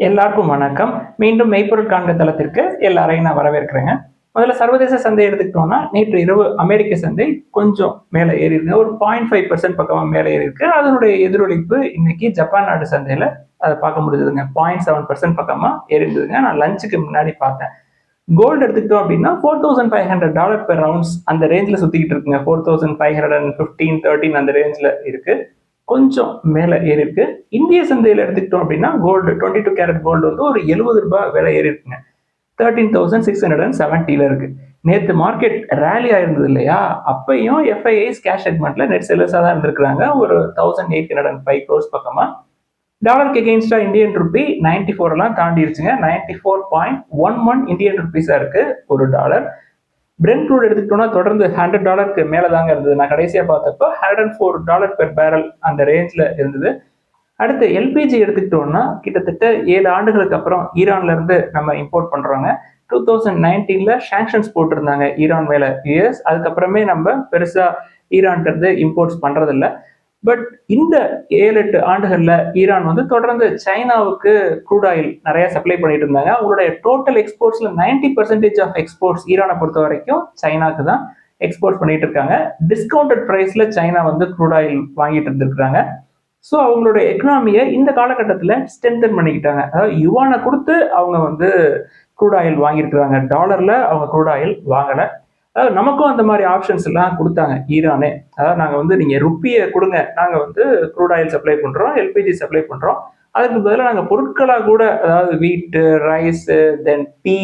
எல்லாருக்கும் வணக்கம். மீண்டும் மெய்ப்பொருள் காண்க தளத்திற்கு எல்லாரையும் நான் வரவேற்கிறேங்க. முதல்ல சர்வதேச சந்தை எடுத்துக்கிட்டோம்னா, நேற்று இரவு அமெரிக்க சந்தை கொஞ்சம் மேலே ஏறி இருக்கு. ஒரு 0.5% பக்கமா மேலே ஏறி இருக்கு. அதனுடைய எதிரொலிப்பு இன்னைக்கு ஜப்பான் நாடு சந்தையில அதை பார்க்க முடிஞ்சதுங்க. 0.7% பக்கமா ஏறி இருந்ததுங்க. நான் லஞ்சுக்கு முன்னாடி பார்த்தேன். கோல்டு எடுத்துக்கிட்டோம் அப்படின்னா $4,500 பெர் ரவுண்ட்ஸ் அந்த ரேஞ்சில் சுத்திக்கிட்டு இருக்குங்க. 4,515, 13 அந்த ரேஞ்சில் இருக்கு. கொஞ்சம் மேல ஏறி இருக்கு. இந்திய சந்தையில எடுத்துக்கிட்டோம் அப்படின்னா கோல்டு 22 கேரட் கோல்டு வந்து ஒரு ₹70 விலை ஏறி இருக்குங்க. 13,670 இருக்கு. நேத்து மார்க்கெட் ரேலி ஆயிருந்தது இல்லையா, அப்பையும் எஃப்ஐஐஸ் கேஷ் செக்மெண்ட்ல நெட் செல்லர்ஸா தான் இருந்திருக்காங்க. ஒரு 1,805 crores பக்கமா. டாலருக்கு எகெயின்ஸ்டா இந்தியன் ருபி 94 எல்லாம் தாண்டிடுச்சுங்க. 94.11 இந்தியன் ருபீஸா இருக்கு ஒரு டாலர். பிரெண்ட் க்ரூட் எடுத்துக்கிட்டோம்னா தொடர்ந்து $100 மேலே தாங்க இருந்தது. நான் கடைசியாக பார்த்தப்போ $104 பெர் பேரல் அந்த ரேஞ்சில் இருந்தது. அடுத்து எல்பிஜி எடுத்துக்கிட்டோம்னா கிட்டத்தட்ட 7 ஆண்டுகளுக்கு அப்புறம் ஈரான்ல இருந்து நம்ம இம்போர்ட் பண்றோங்க. 2019ல சாங்ஷன்ஸ் போட்டிருந்தாங்க ஈரான் மேல யூஎஸ். அதுக்கப்புறமே நம்ம பெருசா ஈரான்ல இருந்து இம்போர்ட்ஸ் பண்றதில்ல. பட் இந்த 7-8 ஆண்டுகள்ல ஈரான் வந்து தொடர்ந்து சைனாவுக்கு க்ரூட் ஆயில் நிறைய சப்ளை பண்ணிட்டு இருந்தாங்க. அவங்களுடைய டோட்டல் எக்ஸ்போர்ட்ஸ்ல 90% ஆஃப் எக்ஸ்போர்ட்ஸ் ஈரானை பொறுத்த வரைக்கும் சைனாக்கு தான் எக்ஸ்போர்ட் பண்ணிட்டு இருக்காங்க. டிஸ்கவுண்டட் பிரைஸ்ல சைனா வந்து க்ரூட் ஆயில் வாங்கிட்டு இருந்திருக்காங்க. ஸோ அவங்களுடைய எக்கனாமியை இந்த காலகட்டத்தில் ஸ்ட்ரென்தன் பண்ணிக்கிட்டாங்க. அதாவது யுவானை கொடுத்து அவங்க வந்து க்ரூட் ஆயில் வாங்கியிருக்கிறாங்க. டாலர்ல அவங்க க்ரூட் ஆயில் வாங்கலை. அதாவது நமக்கும் அந்த மாதிரி ஆப்ஷன்ஸ் எல்லாம் கொடுத்தாங்க ஈரானே. அதாவது நாங்கள் வந்து நீங்கள் ருப்பியை கொடுங்க, நாங்கள் வந்து க்ரூட் ஆயில் சப்ளை பண்ணுறோம், எல்பிஜி சப்ளை பண்ணுறோம். அதுக்கு பதிலாக நாங்கள் பொருட்களாக கூட, அதாவது வீட்டு, ரைஸு, தென் டீ,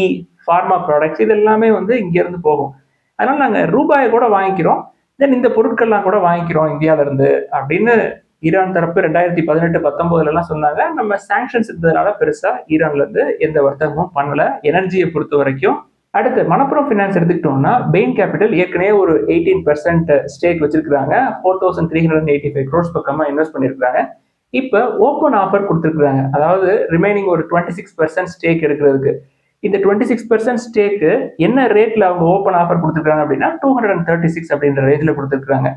ஃபார்மா ப்ராடக்ட்ஸ் இது எல்லாமே வந்து இங்கேருந்து போகும். அதனால நாங்கள் ரூபாயை கூட வாங்கிக்கிறோம், தென் இந்த பொருட்கள்லாம் கூட வாங்கிக்கிறோம் இந்தியாவிலேருந்து அப்படின்னு ஈரான் தரப்பு 2018-19 சொன்னாங்க. நம்ம சாங்ஷன்ஸ் இருந்ததுனால பெருசா ஈரான்ல இருந்து எந்த வர்த்தகமும் பண்ணல எனர்ஜியை பொறுத்த வரைக்கும். அடுத்து மணப்புரம் ஃபினான்ஸ் எடுத்துக்கிட்டோம்னா பெயின் கேபிட்டல் ஏற்கனவே ஒரு 18% ஸ்டேக் வச்சிருக்காங்க. 4,385 crores பக்கமா இன்வெஸ்ட் பண்ணிருக்காங்க. இப்ப ஓப்பன் ஆஃபர் கொடுத்துருக்காங்க. அதாவது ரிமைனிங் ஒரு 26% ஸ்டேக் எடுக்கிறதுக்கு. இந்த 26% ஸ்டேக்கு என்ன ரேட்ல அவங்க ஓப்பன் ஆஃபர் கொடுத்துருக்காங்க அப்படின்னா 236 அப்படின்ற ரேஞ்சில் கொடுத்துருக்காங்க.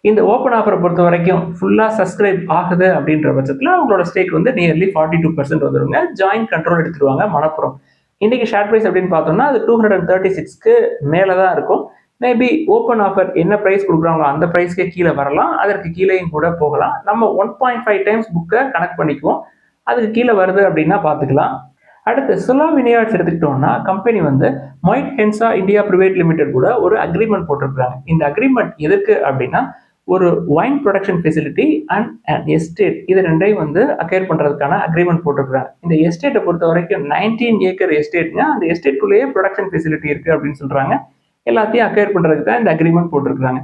இந்த ஓப்பன் ஆஃபரை பொறுத்த வரைக்கும் ஃபுல்லாக சப்ஸ்கிரைப் ஆகுது அப்படின்ற பட்சத்தில் அவங்களோட ஸ்டேக் வந்து நியர்லி 42% வந்துருங்க. ஜாயின்ட் கண்ட்ரோல் எடுத்துருவாங்க மணப்புரம். இன்னைக்கு ஷேர் ப்ரைஸ் அப்படின்னு பார்த்தோம்னா அது 236க்கு மேலே தான் இருக்கும். மேபி ஓப்பன் ஆஃபர் என்ன ப்ரைஸ் கொடுக்குறாங்களோ அந்த ப்ரைஸ்க்கே கீழே வரலாம், அதற்கு கீழேயும் கூட போகலாம். நம்ம 1.5 டைம்ஸ் புக்கை கனெக்ட் பண்ணிக்குவோம். அதுக்கு கீழே வருது அப்படின்னா பார்த்துக்கலாம். அடுத்து சுலா வினியார்ட்ஸ் எடுத்துக்கிட்டோம்னா கம்பெனி வந்து Moet Hennessy India private limited கூட ஒரு அக்ரிமெண்ட் போட்டிருக்காங்க. இந்த அக்ரிமெண்ட் எதுக்கு அப்படின்னா ஒரு wine production facility and estate இது ரெண்டையும் வந்து அக்வயர் பண்றதுக்கான அக்ரிமெண்ட் போட்டிருக்காங்க. இந்த எஸ்டேட்டை பொறுத்த வரைக்கும் 19 ஏக்கர் எஸ்டேட்னா அந்த எஸ்டேட்டுக்குள்ளேயே ப்ரொடக்ஷன் ஃபெசிலிட்டி இருக்கு அப்படின்னு சொல்றாங்க. எல்லாத்தையும் அக்வயர் பண்றதுக்கு தான் இந்த அக்ரிமெண்ட் போட்டிருக்காங்க.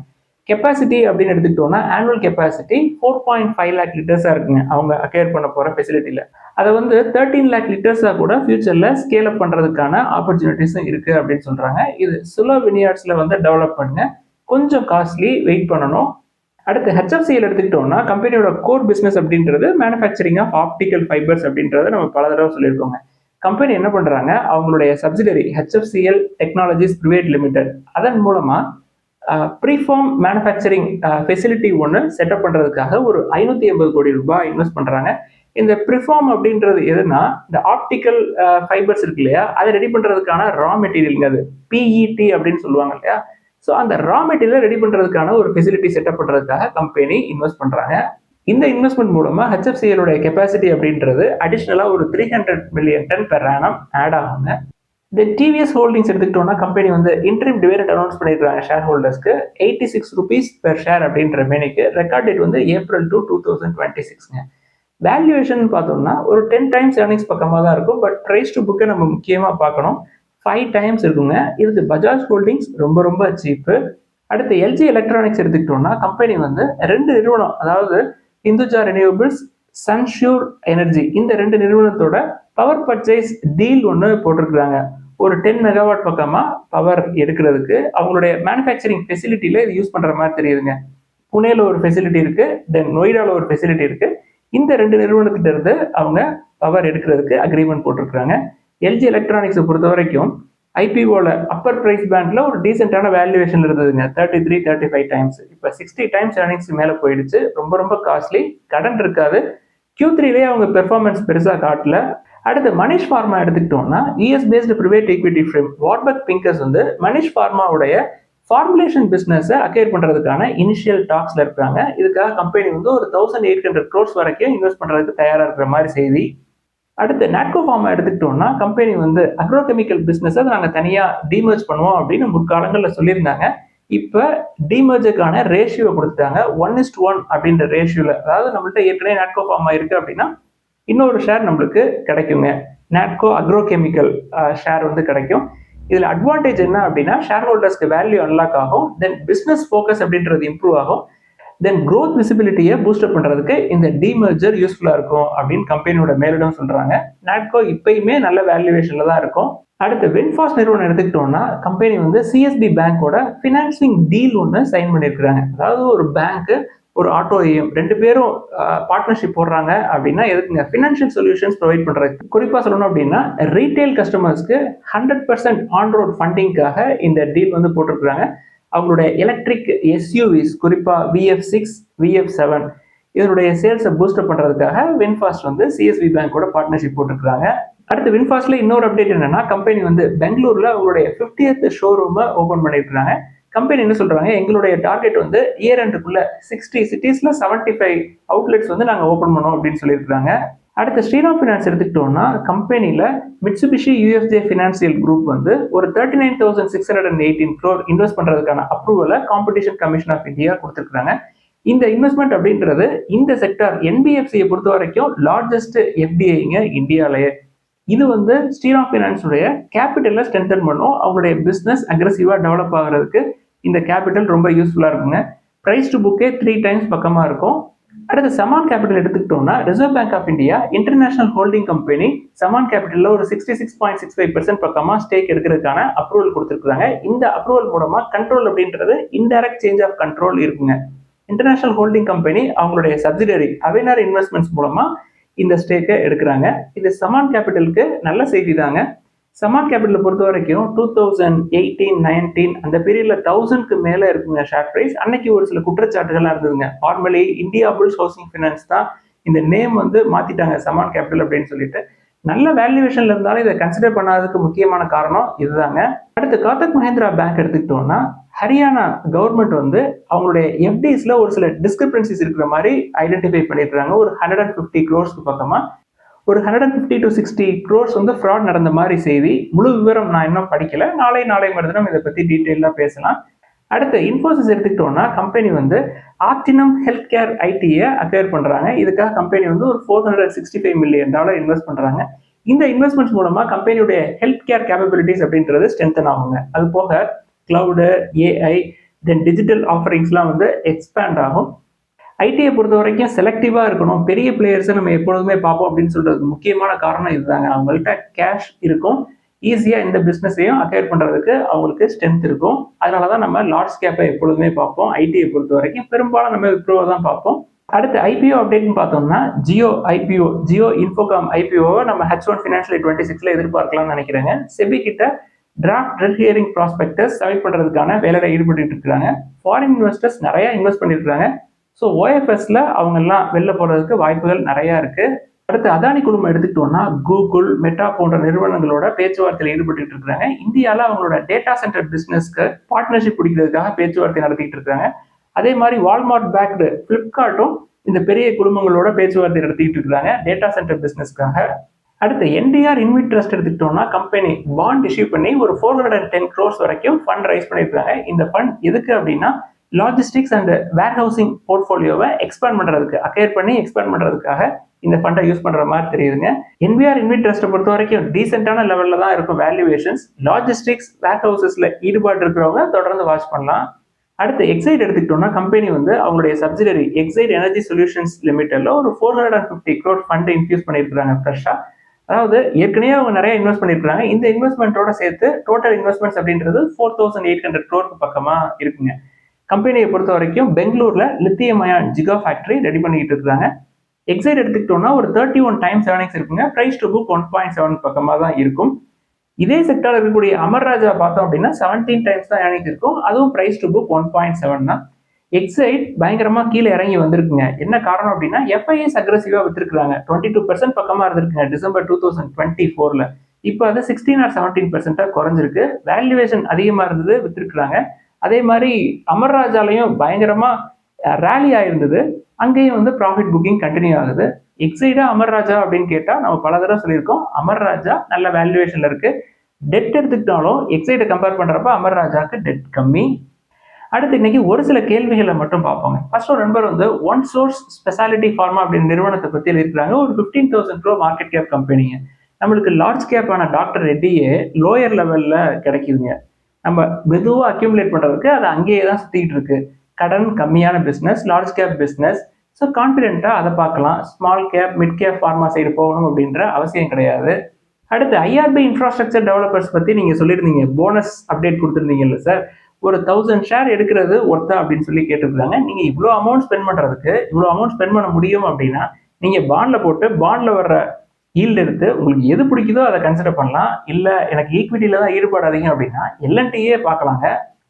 கெப்பாசிட்டி அப்படின்னு எடுத்துக்கிட்டோம்னா ஆனுவல் கெப்பாசிட்டி 4.5 lakh லிட்டர்ஸா இருக்குங்க அவங்க அக்வயர் பண்ண போற ஃபெசிலிட்டியில. அதை வந்து 13 lakh லிட்டர்ஸா கூட ஃபியூச்சர்ல ஸ்கேல் அப் பண்றதுக்கான ஆப்பர்ச்சுனிட்டிஸும் இருக்கு அப்படின்னு சொல்றாங்க. இது சுலா வினியார்ட்ஸ்ல வந்து டெவலப் பண்ணுங்க, கொஞ்சம் காஸ்ட்லி, வெயிட் பண்ணணும். அடுத்து ஹெச்எஃப்சிஎல் எடுத்துக்கிட்டோம்னா கம்பெனியோட கோர் பிசினஸ் அப்படின்றது மேனுஃபேக்சரிங் ஆஃப் ஆப்டிக்கல் ஃபைபர்ஸ் அப்படின்றத நம்ம பல தடவை சொல்லியிருக்கோங்க. கம்பெனி என்ன பண்றாங்க, அவங்களுடைய subsidiary HFCL technologies private limited அதன் மூலமா ப்ரீஃபார்ம் மேனுஃபேக்சரிங் ஃபெசிலிட்டி ஒன்று செட்டப் பண்றதுக்காக ஒரு ₹580 கோடி இன்வெஸ்ட் பண்றாங்க. இந்த ப்ரிஃபார்ம் அப்படின்றது எதுனா இந்த ஆப்டிக்கல் ஃபைபர்ஸ் இருக்கு இல்லையா, அதை ரெடி பண்றதுக்கான ரா மெட்டீரியல், அது பிஇடி அப்படின்னு சொல்லுவாங்க இல்லையா. ஸோ அந்த ரா மெட்டீரியல் ரெடி பண்றதுக்கான ஒரு ஃபெசிலிட்டி செட்டப் பண்றதுக்காக கம்பெனி இன்வெஸ்ட் பண்றாங்க. இந்த இன்வெஸ்ட்மெண்ட் மூலமா ஹெச்எஃப்சிஎலோட கெப்பாசிட்டி அப்படின்றது அடிஷனலா ஒரு 300 million ton per annum add ஆகுங்க. இந்த டிவிஎஸ் ஹோல்டிங்ஸ் எடுத்துக்கிட்டோம்னா கம்பெனி வந்து இன்ட்ரீம் டிவிடெண்ட் அனௌன்ஸ் பண்ணியிருக்காங்க ஷேர் ஹோல்டர்ஸ்க்கு ₹86 பெர் ஷேர் அப்படின்ற மேனிக்கு. ரெக்கார்ட் டேட் வந்து April 2, 2026ங்க. வேல்யூவேஷன் பார்த்தோம்னா ஒரு 10 டைம்ஸ் ஏர்னிங்ஸ் பக்கமாக தான் இருக்கும். பட் ப்ரைஸ் டு புக்கை நம்ம முக்கியமாக பார்க்கணும். 5 டைம்ஸ் இருக்குங்க. இதுக்கு பஜாஜ் ஹோல்டிங்ஸ் ரொம்ப ரொம்ப சீப்பு. அடுத்து எல்ஜி எலக்ட்ரானிக்ஸ் எடுத்துக்கிட்டோம்னா கம்பெனி வந்து 2 நிறுவனம், அதாவது இந்துஜா ரெனியூபிள்ஸ், சன்ஷூர் எனர்ஜி, இந்த 2 நிறுவனத்தோட பவர் பர்ச்சேஸ் டீல் ஒன்று போட்டிருக்கிறாங்க. ஒரு 10 மெகாவாட் பக்கமா பவர் எடுக்கிறதுக்கு அவங்களுடைய மேனுஃபேக்சரிங் ஃபெசிலிட்டியில இது யூஸ் பண்ற மாதிரி தெரியுதுங்க. புனேல ஒரு ஃபெசிலிட்டி இருக்கு, தென் நொய்டால ஒரு ஃபெசிலிட்டி இருக்கு. இந்த 2 நிறுவனத்திட்ட இருந்து அவங்க பவர் எடுக்கிறதுக்கு அக்ரிமெண்ட் போட்டிருக்காங்க. எல்ஜி எலக்ட்ரானிக்ஸை பொறுத்த வரைக்கும் ஐபிஓல அப்பர் பிரைஸ் பேண்ட்ல ஒரு டீசென்டான வேல்யூவேஷன் இருந்ததுங்க, 33-35 டைம்ஸ். இப்போ 60 டைம்ஸ் ஏர்னிங்ஸ் மேலே போயிடுச்சு. ரொம்ப ரொம்ப காஸ்ட்லி, கடன் இருக்காது. Q3லேயே அவங்க பெர்ஃபார்மன்ஸ் பெருசாக காட்டல. அடுத்து மனிஷ் ஃபார்மா எடுத்துக்கிட்டோம்னா US based private equity firm Warburg Pincus வந்து மனிஷ் ஃபார்மாவுடைய ஃபார்முலேஷன் பிஸ்னஸை அக்வயர் பண்ணுறதுக்கான இனிஷியல் டாக்ஸில் இருக்கிறாங்க. இதுக்காக கம்பெனி வந்து ஒரு 1800 crores வரைக்கும் இன்வெஸ்ட் பண்ணுறதுக்கு தயாராக இருக்கிற மாதிரி செய்தி. அடுத்து நாட்கோ ஃபார்மா எடுத்துக்கிட்டோம்னா கம்பெனி வந்து அக்ரோகெமிக்கல் பிஸ்னஸை நாங்கள் தனியாக டிமர்ஜ் பண்ணுவோம் அப்படின்னு முற்காலங்களில் சொல்லியிருந்தாங்க. இப்போ டிமர்ஜுக்கான ரேஷியோ கொடுத்துட்டாங்க 1:1 அப்படின்ற ரேஷியோவில். அதாவது நம்மள்ட்ட ஏற்கனவே நாட்கோ ஃபார்மா இருக்குது அப்படின்னா இன்னொரு ஷேர் நம்மளுக்கு கிடைக்குங்க. நாட்கோ அக்ரோகெமிக்கல் ஷேர் வந்து கிடைக்கும். இதில் அட்வான்டேஜ் என்ன அப்படின்னா ஷேர் ஹோல்டர்ஸ்க்கு வேல்யூ அன்லாக் ஆகும், தென் பிஸ்னஸ் ஃபோக்கஸ் அப்படின்றது இம்ப்ரூவ் ஆகும், தென் க்ரோத் விசிபிலிட்டியை பூஸ்டப் பண்ணுறதுக்கு இந்த டிமர்ஜர் யூஸ்ஃபுல்லாக இருக்கும் அப்படின்னு கம்பெனியோட மேலிடம் சொல்கிறாங்க. நாட்கோ இப்பயுமே நல்ல வேல்யூவேஷனில் தான் இருக்கும். அடுத்து வின்ஃபாஸ்ட் நிறுவனம் எடுத்துக்கிட்டோம்னா கம்பெனி வந்து சிஎஸ்பி பேங்கோட ஃபினான்சிங் டீல் ஒன்று சைன் பண்ணியிருக்கிறாங்க. அதாவது ஒரு பேங்க்கு ஒரு ஆட்டோ ஏஎம் ரெண்டு பேரும் பார்ட்னர்ஷிப் போடுறாங்க அப்படின்னா எதுக்குங்க, ஃபினான்ஷியல் சொல்யூஷன்ஸ் ப்ரொவைட் பண்ணுறது. குறிப்பாக சொல்லணும் அப்படின்னா ரீட்டைல் கஸ்டமர்ஸ்க்கு 100% ஆன் ரோட் ஃபண்டிங்காக இந்த டீல் வந்து போட்டிருக்கிறாங்க. அவங்களுடைய எலக்ட்ரிக் எஸ்யூவிஸ் குறிப்பாக VF6 VF7 இதனுடைய சேல்ஸை பூஸ்டப் பண்ணுறதுக்காக வின்ஃபாஸ்ட் வந்து சிஎஸ்பி பேங்கோட பார்ட்னர்ஷிப் போட்டிருக்கிறாங்க. அடுத்து வின்ஃபாஸ்ட்ல இன்னொரு அப்டேட் என்னன்னா கம்பெனி வந்து பெங்களூர்ல அவங்களுடைய 50th ஷோரூமை ஓபன் பண்ணியிருக்காங்க. கம்பெனி என்ன சொல்றாங்க, எங்களுடைய டார்கெட் வந்து இயர் எண்டுக்குள்ள 60 சிட்டிஸ்ல 75 அவுட்லெட்ஸ் வந்து நாங்கள் ஓப்பன் பண்ணோம் அப்படின்னு சொல்லியிருக்காங்க. அடுத்து ஸ்ரீராம் ஃபினான்ஸ் எடுத்துக்கிட்டோம்னா கம்பெனியில மிட்சுபிஷி யூஎஃப்ஜே ஃபினான்சியல் குரூப் வந்து ஒரு 39,618 crore இன்வெஸ்ட் பண்றதுக்கான அப்ரூவலை காம்படிஷன் கமிஷன் ஆஃப் இந்தியா கொடுத்துருக்காங்க. இந்த இன்வெஸ்ட்மெண்ட் அப்படின்றது இந்த செக்டார் என்பிஎஃப்சியை பொறுத்த வரைக்கும் லார்ஜஸ்ட் எஃப்டிஐங்க இந்தியாவிலேயே. இது வந்து ஸ்ரீராம் ஃபினான்ஸுடைய கேபிட்டலை ஸ்ட்ரென்தன் பண்ணும். அவங்களுடைய பிஸ்னஸ் அக்ரெசிவாக டெவலப் ஆகிறதுக்கு இந்த கேபிட்டல் ரொம்ப யூஸ்ஃபுல்லாக இருக்குங்க. ப்ரைஸ் டு புக்கே 3 times பக்கமாக இருக்கும். அடுத்து சமான் கேபிட்டல் எடுத்துக்கிட்டோம்னா Reserve Bank of India international holding company Samman கேபிட்டலில் ஒரு 66.65% பக்கமாக ஸ்டேக் எடுக்கிறதுக்கான அப்ரூவல் கொடுத்துருக்காங்க. இந்த அப்ரூவல் மூலமா கண்ட்ரோல் அப்படின்றது இன்டைரக்ட் சேஞ்ச் ஆஃப் கண்ட்ரோல் இருக்குங்க. இன்டர்நேஷனல் ஹோல்டிங் கம்பெனி அவங்களுடைய சப்சிடரி அவேனார் இன்வெஸ்ட்மெண்ட்ஸ் மூலமா இந்த ஸ்டேக்கை எடுக்கிறாங்க. இது சமான் கேபிட்டலுக்கு நல்ல செய்தி தாங்க. சமான் கேபிட்டலை பொறுத்த வரைக்கும் 2018-19 அந்த பீரியட்ல 1000க்கு மேலே இருக்குங்க ஷேர் பிரைஸ். அன்னைக்கு ஒரு சில குற்றச்சாட்டுகள்லாம் இருந்ததுங்க. Normally India Bulls housing finance தான் இந்த நேம் வந்து மாத்திட்டாங்க சமான் கேபிட்டல் அப்படின்னு சொல்லிட்டு. நல்ல வேல்யூவேஷன்ல இருந்தாலும் இதை கன்சிடர் பண்ணாததுக்கு முக்கியமான காரணம் இதுதாங்க. அடுத்து காத்தக் மஹேந்திரா பேங்க் எடுத்துக்கிட்டோம்னா ஹரியானா கவர்மெண்ட் வந்து அவங்களுடைய எஃப்டிஸ்ல ஒரு சில டிஸ்கிரிபன்சிஸ் இருக்கிற மாதிரி ஐடென்டிஃபை பண்ணிருக்காங்க. ஒரு 150 crores பக்கமா ஒரு 150 to 60 crores வந்து ஃப்ராட் நடந்த மாதிரி செய்தி. முழு விவரம் நான் இன்னும் படிக்கல. நாளை மறுதினம் இதை பத்தி டீட்டெயிலா பேசலாம். அடுத்து இன்ஃபோசிஸ் எடுத்துக்கிட்டோம்னா கம்பெனி வந்து ஆப்டினம் ஹெல்த் கேர் ஐடியை அக்வயர் பண்றாங்க. இதுக்காக கம்பெனி வந்து ஒரு $465 million இன்வெஸ்ட் பண்றாங்க. இந்த இன்வெஸ்ட்மெண்ட்ஸ் மூலமா கம்பெனியுடைய ஹெல்த் கேர் கேப்பபிலிட்டிஸ் அப்படின்றது ஸ்ட்ரென்தன் ஆகுங்க. அது போக கிளவுடு, ஏஐ, தென் டிஜிட்டல் ஆஃபரிங்ஸ்லாம் வந்து எக்ஸ்பேண்ட் ஆகும். ஐடியை பொறுத்த வரைக்கும் செலக்டிவாக இருக்கணும், பெரிய பிளேயர்ஸை நம்ம எப்பொழுதுமே பார்ப்போம் அப்படின்னு சொல்றதுக்கு முக்கியமான காரணம் இதுதாங்க. அவங்கள்ட்ட கேஷ் இருக்கும், ஈஸியாக இந்த பிஸ்னஸையும் அக்வயர் பண்ணுறதுக்கு அவங்களுக்கு ஸ்ட்ரென்த் இருக்கும். அதனால தான் நம்ம லார்ஜ் கேப்பை எப்பொழுதுமே பார்ப்போம். ஐடியை பொறுத்த வரைக்கும் பெரும்பாலும் நம்ம விப்ரோவை தான் பார்ப்போம். அடுத்து ஐபிஓ அப்டேட்னு பார்த்தோம்னா ஜியோ இன்ஃபோகாம் ஐபிஓவை நம்ம H1 Financial 26ல எதிர்பார்க்கலாம்னு நினைக்கிறேங்க. செபி கிட்ட draft red hearing prospectus submit பண்றதுக்கான வேலையில ஈடுபட்டு இருக்காங்க. ஃபாரின் இன்வெஸ்டர்ஸ் நிறைய இன்வெஸ்ட் பண்ணிருக்காங்க. ஸோ OFSல அவங்க எல்லாம் வெளில போறதுக்கு வாய்ப்புகள் நிறைய இருக்கு. அடுத்து அதானி குழுமம் எடுத்துக்கிட்டோம்னா கூகுள், மெட்டா போன்ற நிறுவனங்களோட பேச்சுவார்த்தையில் ஈடுபட்டு இருக்காங்க. இந்தியாவில் அவங்களோட டேட்டா சென்டர் பிசினஸ்க்கு பார்ட்னர்ஷிப் பிடிக்கிறதுக்காக பேச்சுவார்த்தை நடத்திட்டு இருக்காங்க. அதே மாதிரி வால்மார்ட் பேக்டு பிளிப்கார்ட்டும் இந்த பெரிய குழுமங்களோட பேச்சுவார்த்தை நடத்திட்டு இருக்காங்க டேட்டா சென்டர் பிசினஸ்க்காக. அடுத்து NDR இன்விட் ட்ரஸ்ட் எடுத்துக்கிட்டோம்னா கம்பெனி பாண்ட் இஷ்யூ பண்ணி ஒரு 410 crores வரைக்கும் ஃபண்ட் ரைஸ் பண்ணியிருக்காங்க. இந்த ஃபண்ட் எதுக்கு அப்படின்னா லாஜிஸ்டிக்ஸ் அண்ட் வேர்ஹவுசிங் போர்ட்ஃபோலியோவை எக்ஸ்பேண்ட் பண்றதுக்கு, அக்வயர் பண்ணி எக்ஸ்பேண்ட் பண்றதுக்காக இந்த ஃபண்டை யூஸ் பண்ற மாதிரி தெரியுதுங்க. NBR இன்விட் ட்ரஸ்ட்டை பொறுத்த வரைக்கும் டீசென்டான லெவல்ல தான் இருக்கும் வேல்யூவேஷன்ஸ். லாஜிஸ்டிக்ஸ் வேர்ஹவுசஸ்ல ஈடுபாடு இருக்கிறவங்க தொடர்ந்து வாட்ச் பண்ணலாம். அடுத்து எக்ஸைட் எடுத்துக்கிட்டோம்னா கம்பெனி வந்து அவங்களுடைய சப்சிடரி எக்ஸைட் எனர்ஜி சொல்யூஷன்ஸ் லிமிடெட்ல ஒரு 450 crore ஃபண்ட் இன்ஃபியூஸ் பண்ணியிருக்காங்க ஃப்ரெஷ்ஷா. அதாவது ஏற்கனவே அவங்க நிறைய இன்வெஸ்ட் பண்ணிருக்காங்க. இந்த இன்வெஸ்ட்மெண்ட்டோட சேர்த்து டோட்டல் இன்வெஸ்ட்மெண்ட்ஸ் அப்படின்றது 4800 crore பக்கமா இருக்குங்க. கம்பெனியை பொறுத்த வரைக்கும் பெங்களூர்ல lithium ion giga factory ready பண்ணிட்டு இருக்காங்க. எக்ஸைட் எடுத்துக்கிட்டோம்னா ஒரு 31 times earnings இருக்குங்க. பிரைஸ் டு புக் 1.7 பக்கமா தான் இருக்கும். இதே செக்டர்ல இருக்கக்கூடிய அமர் ராஜா பார்த்தோம் அப்படின்னா 17 times தான் earnings இருக்கும். அதுவும் பிரைஸ் டு புக் 1.7 தான். எக்ஸைட் பயங்கரமா கீழே இறங்கி வந்திருக்குங்க. என்ன காரணம் அப்படின்னா எஃப்ஐஎஸ் அக்ரெசிவா வித்துருக்காங்க. 22% பக்கமா இருந்திருக்குங்க டிசம்பர் 2024ல. இப்போ அது 16 or 17% குறைஞ்சிருக்கு. வேல்யூவேஷன் அதிகமா இருந்தது, வித்துருக்காங்க. அதே மாதிரி அமர் ராஜாலையும் பயங்கரமா ரேலி ஆயிருந்தது. அங்கேயும் வந்து ப்ராஃபிட் புக்கிங் கண்டினியூ ஆகுது. எக்ஸைடா அமர் ராஜா அப்படின்னு கேட்டா நம்ம பல தடவை சொல்லியிருக்கோம். அமர் ராஜா நல்ல வேல்யூவேஷன்ல இருக்கு. டெட் எடுத்துக்கிட்டாலும் எக்ஸைடை கம்பேர் பண்றப்ப அமர் ராஜாக்கு டெட் கம்மி. அடுத்து இன்னைக்கு ஒரு சில கேள்விகளை மட்டும் பார்ப்போங்க. ஃபர்ஸ்ட் ஒரு நண்பர் வந்து ஒன் சோர்ஸ் ஸ்பெஷாலிட்டி ஃபார்மா அப்படின்னு நிறுவனத்தை பத்தி எழுதிருக்காங்க. ஒரு 15,000 crore மார்க்கெட் கேப் கம்பெனிங்க. நம்மளுக்கு லார்ஜ் கேப்பான டாக்டர் ரெட்டியே லோயர் லெவல்ல கிடைக்குதுங்க. நம்ம மெதுவாக அக்யூமுலேட் பண்றதுக்கு அது அங்கேயே தான் சுத்திட்டு இருக்கு. கடன் கம்மியான business, large cap business. So கான்ஃபிடென்ட்டா அதை பார்க்கலாம். Small cap, mid cap pharma side போகணும் அப்படின்ற அவசியம் கிடையாது. அடுத்து ஐஆர்பி இன்ஃப்ராஸ்ட்ரக்சர் டெவலப்பர்ஸ் பத்தி நீங்க சொல்லியிருந்தீங்க, போனஸ் அப்டேட் கொடுத்துருந்தீங்கல்ல சார், ஒரு 1000 ஷேர் எடுக்கிறது ஒர்த்தா அப்படின்னு சொல்லி கேட்டிருக்காங்க. நீங்க இவ்வளோ அமௌண்ட் ஸ்பெண்ட் பண்றதுக்கு இவ்வளோ அமௌண்ட் ஸ்பெண்ட் பண்ண முடியும் அப்படின்னா நீங்க பாண்ட்ல போட்டு பாண்ட்ல வர்ற ஈல்டு எடுத்து உங்களுக்கு எது பிடிக்குதோ அதை கன்சிடர் பண்ணலாம். இல்ல எனக்கு ஈக்விட்டியில தான் ஈடுபாடு அதிகம் அப்படின்னா எல்என்டியே பார்க்கலாங்க.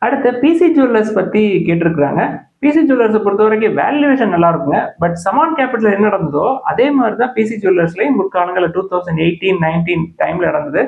அடுத்து பிசி ஜுவல்லர்ஸ் பத்தி கேட்டிருக்கிறாங்க. பிசி ஜுவல்லர்ஸை பொறுத்த வரைக்கும் வேல்யூவேஷன் நல்லா இருக்குங்க. பட் சமான் கேபிட்டல் என்ன நடந்ததோ அதே மாதிரி தான் பிசி ஜுவல்லர்ஸ்லயும் முற்காலங்களில் 2018-19 டைம்ல நடந்தது.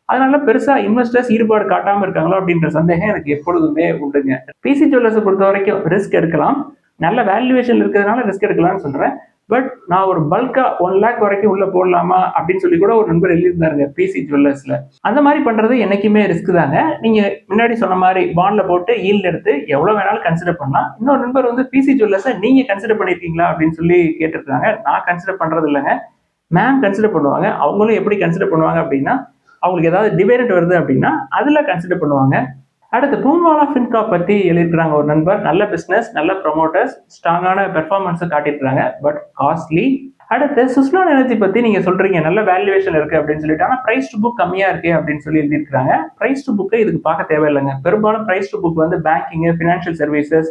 அதனால பெருசா இன்வெஸ்டர்ஸ் ஈடுபாடு காட்டாம இருக்காங்களோ அப்படின்ற சந்தேகம் எனக்கு எப்பொழுதுமே உண்டுங்க. பிசி ஜுவல்லர்ஸை பொறுத்த வரைக்கும் ரிஸ்க் எடுக்கலாம். நல்ல வேல்யூவேஷன் இருக்கிறதுனால ரிஸ்க் எடுக்கலாம்னு சொல்றேன். பட் நான் ஒரு பல்கா 1 lakh வரைக்கும் உள்ள போடலாமா அப்படின்னு சொல்லி கூட ஒரு நண்பர் எழுதியிருந்தாருங்க பிசி ஜுவல்லர்ஸ்ல. அந்த மாதிரி பண்றது என்னைக்குமே ரிஸ்க் தாங்க. நீங்க முன்னாடி சொன்ன மாதிரி பாண்ட்ல போட்டு ஈல்டு எடுத்து எவ்வளவு வேணாலும் கன்சிடர் பண்ணலாம். இன்னொரு நண்பர் வந்து பிசி ஜுவல்லர்ஸை நீங்க கன்சிடர் பண்ணிருக்கீங்களா அப்படின்னு சொல்லி கேட்டிருக்காங்க. நான் கன்சிடர் பண்றது இல்லைங்க, மேம் கன்சிடர் பண்ணுவாங்க. அவங்களும் எப்படி கன்சிடர் பண்ணுவாங்க அப்படின்னா அவங்களுக்கு ஏதாவது டிபேட் வருது அப்படின்னா அதுல கன்சிடர் பண்ணுவாங்க. அடுத்து பூன்வாலா ஃபின்காப் பத்தி எழுதிருக்கிறாங்க ஒரு நண்பர். நல்ல பிசினஸ், நல்ல ப்ரொமோட்டர்ஸ், ஸ்ட்ராங்கான பெர்ஃபார்மன்ஸ் காட்டியிருக்காங்க, பட் காஸ்ட்லி. அடுத்து சுஸ்லான் எனர்ஜி பத்தி நீங்க சொல்றீங்க நல்ல வேல்யூவேஷன் இருக்கு அப்படின்னு சொல்லிட்டு, ஆனா பிரைஸ் டு புக் கம்மியா இருக்கு அப்படின்னு சொல்லி எழுதிருக்காங்க. பிரைஸ் டு புக்கை இதுக்கு பார்க்க தேவையில்லைங்க. பெரும்பாலும் பிரைஸ் டு புக் வந்து பேங்கிங், ஃபினான்ஷியல் சர்வீசஸ்,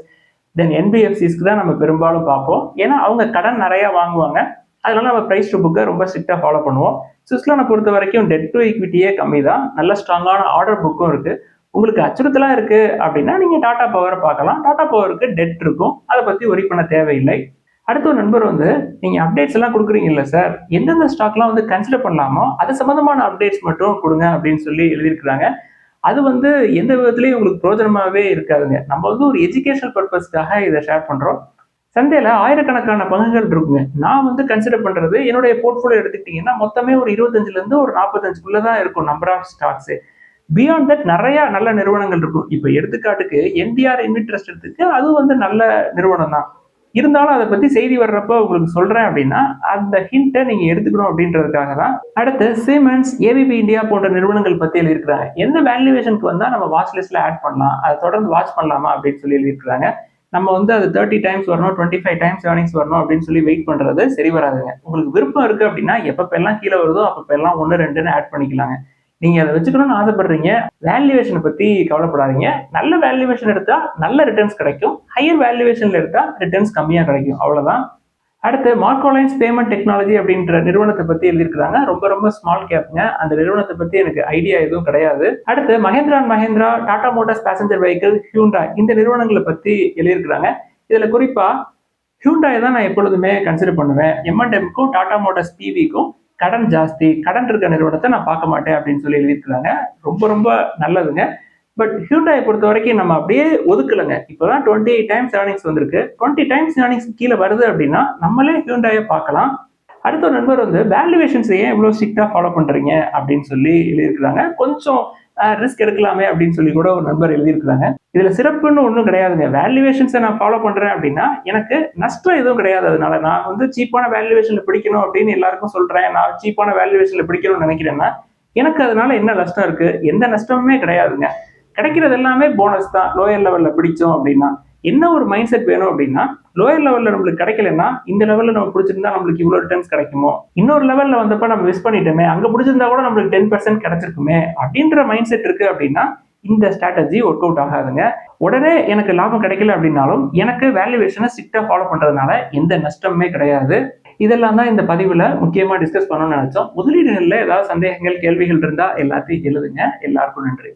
தென் என்பிஎஃப்சிஸ்க்கு தான் நம்ம பெரும்பாலும் பார்ப்போம். ஏன்னா அவங்க கடன் நிறைய வாங்குவாங்க. அதனால நம்ம பிரைஸ் டு புக்கை ரொம்ப ஸ்ட்ரிக்டா ஃபாலோ பண்ணுவோம். சுஸ்லானை பொறுத்த வரைக்கும் டெட் டு ஈக்விட்டியே கம்மி தான். நல்ல ஸ்ட்ராங்கான ஆர்டர் புக்கும் இருக்கு. உங்களுக்கு அச்சுறுத்தலா இருக்கு அப்படின்னா நீங்க டாடா பவரை பார்க்கலாம். டாடா பவருக்கு டெட் இருக்கும், அதை பத்தி ஒரி பண்ண தேவையில்லை. அடுத்த ஒரு நண்பர் வந்து நீங்க அப்டேட்ஸ் எல்லாம் கொடுக்குறீங்கல்ல சார், எந்தெந்த ஸ்டாக்லாம் வந்து கன்சிடர் பண்ணலாமோ அது சம்பந்தமான அப்டேட்ஸ் மட்டும் கொடுங்க அப்படின்னு சொல்லி எழுதியிருக்கிறாங்க. அது வந்து எந்த விதத்துலயும் உங்களுக்கு பிரோஜனமாவே இருக்காதுங்க. நம்ம வந்து ஒரு எஜுகேஷனல் பர்பஸ்க்காக இதை ஷேர் பண்றோம். சந்தையில ஆயிரக்கணக்கான பங்குகள் இருக்குங்க. நான் வந்து கன்சிடர் பண்றது என்னுடைய போர்ட்ஃபோலியோ எடுத்துக்கிட்டீங்கன்னா மொத்தமே ஒரு 25ல இருந்து ஒரு 45க்குள்ளதான் இருக்கும் number of stocks. Beyond that நிறைய நல்ல நிறுவனங்கள் இருக்கும். இப்ப எடுத்துக்காட்டுக்கு என்டிஆர் இன்வெஸ்ட் எடுத்துக்கு அது வந்து நல்ல நிறுவனம் தான். இருந்தாலும் அதை பத்தி செய்தி வர்றப்ப உங்களுக்கு சொல்றேன் அப்படின்னா அந்த ஹிண்ட்டை நீங்க எடுத்துக்கணும் அப்படின்றதுக்காக தான். அடுத்து சிமெண்ட்ஸ், ஏபிபி இந்தியா போன்ற நிறுவனங்கள் பத்தி எழுதியிருக்கிறாங்க. எந்த வேல்யூவேஷனுக்கு வந்தா நம்ம வாட்ச் லிஸ்ட்ல ஆட் பண்ணலாம், அதை தொடர்ந்து வாட்ச் பண்ணலாமா அப்படின்னு சொல்லி எழுதியிருக்கிறாங்க. நம்ம வந்து அது 30 டைம்ஸ் வரணும், 25 டைம்ஸ் ஏர்னிங்ஸ் வரணும் அப்படின்னு சொல்லி வெயிட் பண்றது சரி வராதுங்க. உங்களுக்கு விருப்பம் இருக்கு அப்படின்னா எப்பப்பெல்லாம் கீழே வருதோ அப்பப்பெல்லாம் 1, 2ன்னு ஆட் பண்ணிக்கலாங்க. நீங்க அதை வச்சுக்கணும்னு ஆசைப்படுறீங்க, வேல்யூவேஷனை பத்தி கவலைப்படாதீங்க. நல்ல வேல்யூவேஷன் எடுத்தா நல்ல ரிட்டர்ன்ஸ் கிடைக்கும், ஹையர் வேல்யூவேஷன்ல எடுத்தா ரிட்டர்ன்ஸ் கம்மியா கிடைக்கும், அவ்வளவுதான். அடுத்து மார்க்கோலைன்ஸ் பேமெண்ட் டெக்னாலஜி அப்படின்ற நிறுவனத்தை பத்தி எழுதியிருக்கிறாங்க. ரொம்ப ரொம்ப ஸ்மால் கேப்ங்க. அந்த நிறுவனத்தை பத்தி எனக்கு ஐடியா எதுவும் கிடையாது. அடுத்து Mahindra and Mahindra, Tata Motors passenger vehicle, Hyundai இந்த நிறுவனங்களை பத்தி எழுதியிருக்கிறாங்க. இதுல குறிப்பா ஹியூண்டாய் தான் நான் எப்பொழுதுமே கன்சிடர் பண்ணுவேன். M&Mக்கும் டாடா மோட்டார்ஸ் பிவிக்கும் கடன் ஜாஸ்தி, கடன் இருக்க நிறுவனத்தை நான் பார்க்க மாட்டேன் அப்படின்னு சொல்லி எழுதியிருக்கிறாங்க. ரொம்ப ரொம்ப நல்லதுங்க. பட் ஹியூண்டாயை பொறுத்த வரைக்கும் நம்ம அப்படியே ஒதுக்கலைங்க. இப்போதான் 28 டைம்ஸ் ஏர்னிங்ஸ் வந்திருக்கு. 20 டைம்ஸ் ஏர்னிங்ஸ் கீழே வருது அப்படின்னா நம்மளே ஹியூண்டாயை பார்க்கலாம். அடுத்த ஒரு நண்பர் வந்து வேல்யூவேஷன்ஸ் ஏன் இவ்வளோ ஸ்ட்ரிக்டா ஃபாலோ பண்றீங்க அப்படின்னு சொல்லி எழுதியிருக்கிறாங்க. கொஞ்சம் ரிஸ்க் எடுக்கலாமே அப்படின்னு சொல்லி கூட ஒரு நண்பர் எழுதியிருக்கிறாங்க. இதுல சிறப்புன்னு ஒன்றும் கிடையாதுங்க. வேல்யூவேஷன்ஸை நான் ஃபாலோ பண்றேன் அப்படின்னா எனக்கு நஷ்டம் எதுவும் கிடையாது. அதனால நான் வந்து சீப்பான வேல்யூவேஷன்ல பிடிக்கணும் அப்படின்னு எல்லாருக்கும் சொல்றேன். நான் சீப்பான வேல்யூவேஷன்ல பிடிக்கணும்னு நினைக்கிறேன்னா எனக்கு அதனால என்ன நஷ்டம் இருக்கு? எந்த நஷ்டமுமே கிடையாதுங்க. கிடைக்கிறது எல்லாமே போனஸ் தான். லோயர் லெவல்ல பிடிச்சோம் அப்படின்னா என்ன ஒரு மைண்ட் செட் வேணும் அப்படின்னா, லோயர் லெவல்ல நம்மளுக்கு கிடைக்கலன்னா இந்த லெவல்ல நம்ம பிடிச்சிருந்தா நம்மளுக்கு இவ்வளவு ரிட்டர்ன்ஸ் கிடைக்குமோ, இன்னொரு லெவல்ல வந்தப்ப நம்ம மிஸ் பண்ணிட்டோமே, அங்க பிடிச்சிருந்தா கூட நம்மளுக்கு 10% கிடைச்சிருக்குமே அப்படின்ற மைண்ட் செட் இருக்கு அப்படின்னா இந்த ஸ்ட்ராட்டஜி ஒர்க் அவுட் ஆகாதுங்க. உடனே எனக்கு லாபம் கிடைக்கல அப்படின்னாலும் எனக்கு வேல்யூவேஷனை ஸ்ட்ரிக்டா ஃபாலோ பண்றதுனால எந்த நஷ்டமுமே கிடையாது. இதெல்லாம் தான் இந்த பதிவுல முக்கியமா டிஸ்கஸ் பண்ணணும்னு நினைச்சோம். முதலீடுகள்ல ஏதாவது சந்தேகங்கள், கேள்விகள் இருந்தா எல்லாத்தையும் எழுதுங்க. எல்லாருக்கும் நன்றி.